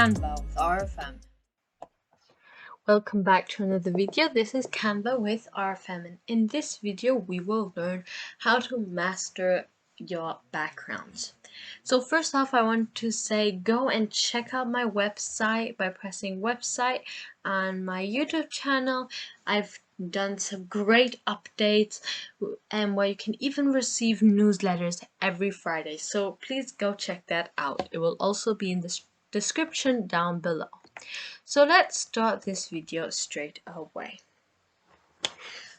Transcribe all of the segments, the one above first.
Canva with RFM. Welcome back to another video. This is Canva with RFM, and in this video we will learn how to master your backgrounds. So first off, I want to say go and check out my website by pressing website on my YouTube channel. I've done some great updates and where you can even receive newsletters every Friday. So please go check that out. It will also be in the description down below. So let's start this video straight away.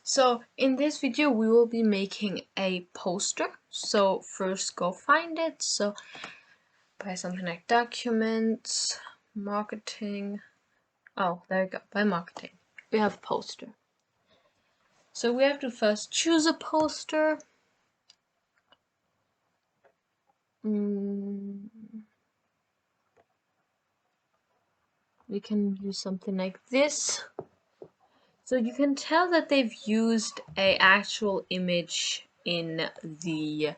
So in this video we will be making a poster. So first go find it. So by something like documents, marketing. Oh, there you go, by marketing. We have poster. So we have to first choose a poster. We can use something like this. So you can tell that they've used an actual image in the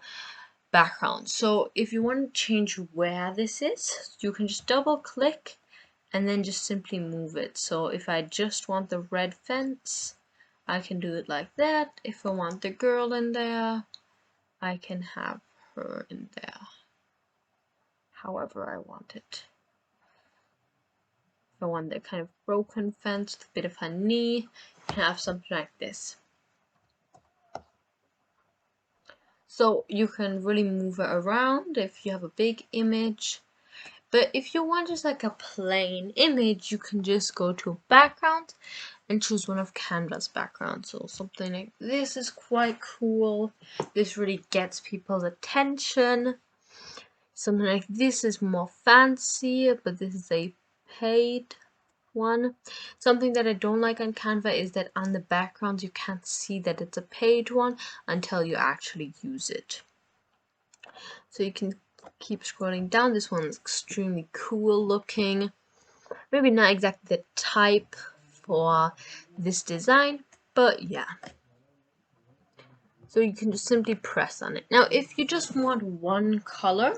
background. So if you want to change where this is, you can just double click and then just simply move it. So if I just want the red fence, I can do it like that. If I want the girl in there, I can have her in there however I want it. If I want the kind of broken fence with a bit of a knee, you can have something like this. So you can really move it around if you have a big image. But if you want just like a plain image, you can just go to background and choose one of Canva's backgrounds. So something like this is quite cool. This really gets people's attention. Something like this is more fancy, but this is a paid one. Something that I don't like on Canva is that on the background you can't see that it's a paid one until you actually use it. So you can keep scrolling down. This one is extremely cool looking. Maybe not exactly the type for this design, but yeah. So you can just simply press on it. Now if you just want one color,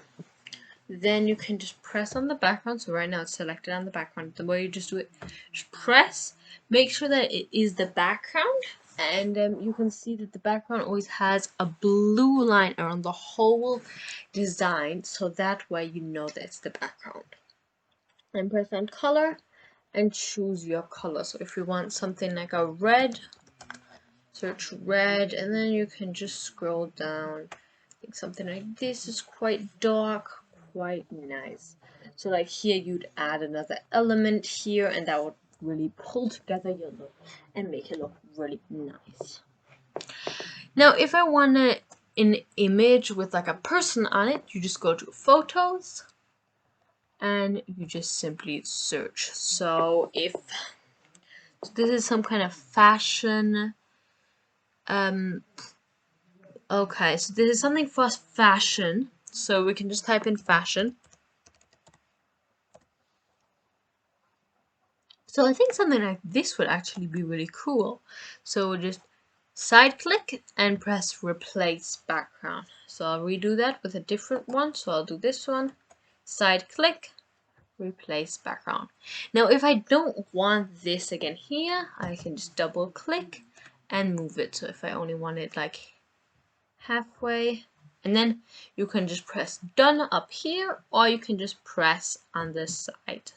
then you can just press on the background. So right now it's selected on the background. The way you just do it, just press, make sure that it is the background, and you can see that the background always has a blue line around the whole design, so that way you know that it's the background. And press on color and choose your color. So if you want something like a red, search red, and then you can just scroll down. I think something like this is quite dark, quite nice. So like here you'd add another element here, and that would really pull together your look and make it look really nice. Now if I want an image with like a person on it, you just go to photos and you just simply search. So if this is some kind of fashion, okay, so this is something for fashion, so we can just type in fashion. So I think something like this would actually be really cool. So we'll just side click and press replace background. So I'll redo that with a different one. So I'll do this one, side click, replace background. Now if I don't want this again here, I can just double click and move it. So if I only want it like halfway, and then you can just press done up here, or you can just press on this side.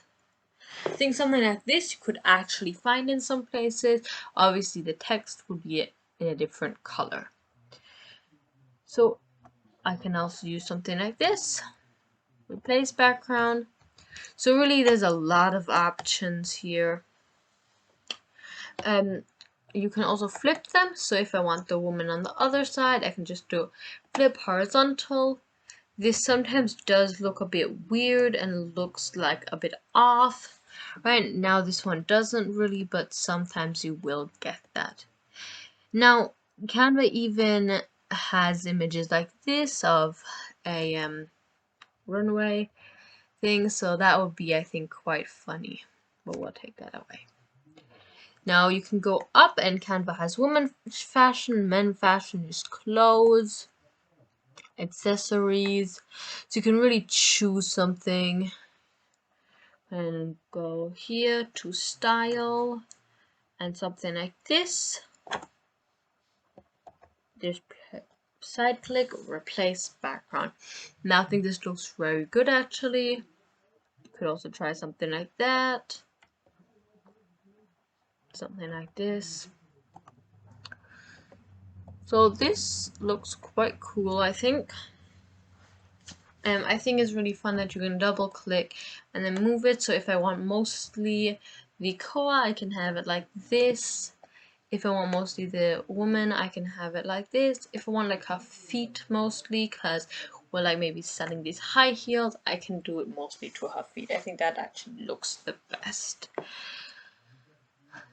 I think something like this you could actually find in some places. Obviously the text would be in a different color. So I can also use something like this, replace background. So really there's a lot of options here. You can also flip them. So if I want the woman on the other side, I can just do flip horizontal. This sometimes does look a bit weird and looks like a bit off. Right now this one doesn't really, but sometimes you will get that. Now Canva even has images like this of a runway thing, so that would be, I think, quite funny, but we'll take that away. Now you can go up, and Canva has women fashion, men fashion, just clothes, accessories, so you can really choose something. And go here to style and something like this. Just side click, replace background. Now I think this looks very good actually. You could also try something like that. Something like this. So this looks quite cool, I think. I think it's really fun that you can double click and then move it. So if I want mostly the koa, I can have it like this. If I want mostly the woman, I can have it like this. If I want like her feet mostly, because we're like maybe selling these high heels, I can do it mostly to her feet. I think that actually looks the best.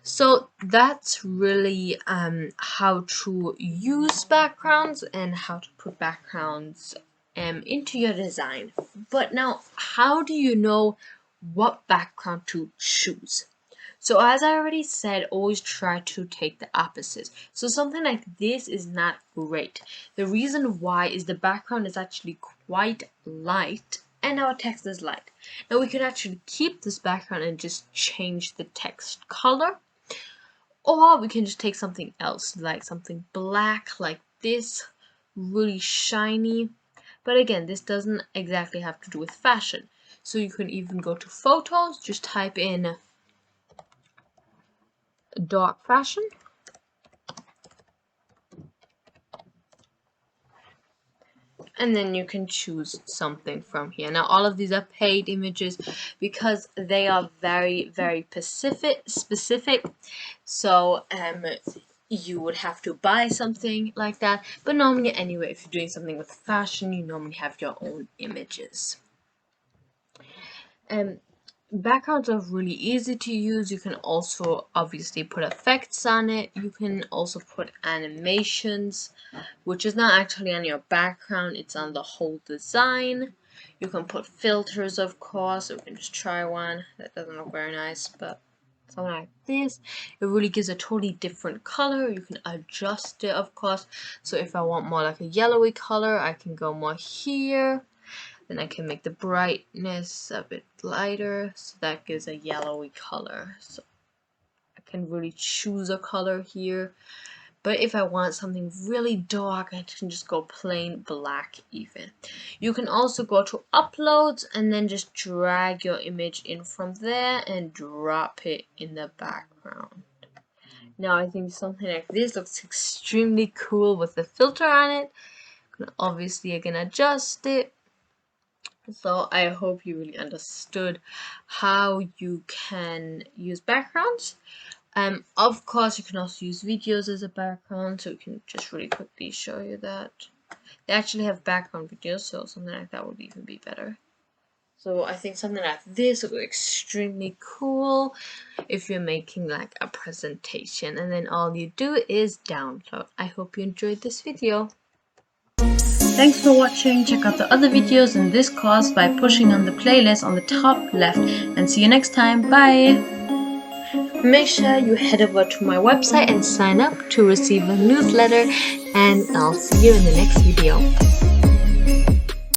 So that's really how to use backgrounds and how to put backgrounds into your design. But now, how do you know what background to choose? So as I already said, always try to take the opposites. So something like this is not great. The reason why is the background is actually quite light and our text is light. Now we could actually keep this background and just change the text color. Or we can just take something else, like something black like this, really shiny. But again, this doesn't exactly have to do with fashion. So you can even go to photos, just type in dark fashion. And then you can choose something from here. Now all of these are paid images because they are very, very specific. So you would have to buy something like that. But normally anyway, if you're doing something with fashion, you normally have your own images. Backgrounds are really easy to use. You can also obviously put effects on it. You can also put animations, which is not actually on your background, it's on the whole design. You can put filters, of course. We can just try one. That doesn't look very nice, but something like this. It really gives a totally different color. You can adjust it, of course. So if I want more like a yellowy color, I can go more here. Then I can make the brightness a bit lighter, so that gives a yellowy color. So I can really choose a color here. But if I want something really dark, I can just go plain black even. You can also go to uploads and then just drag your image in from there and drop it in the background. Now I think something like this looks extremely cool with the filter on it. Obviously I can adjust it. So I hope you really understood how you can use backgrounds. Of course, you can also use videos as a background, so we can just really quickly show you that. They actually have background videos, so something like that would even be better. So I think something like this would be extremely cool if you're making like a presentation, and then all you do is download. I hope you enjoyed this video. Thanks for watching. Check out the other videos in this course by pushing on the playlist on the top left, and see you next time. Bye! Make sure you head over to my website and sign up to receive a newsletter, and I'll see you in the next video.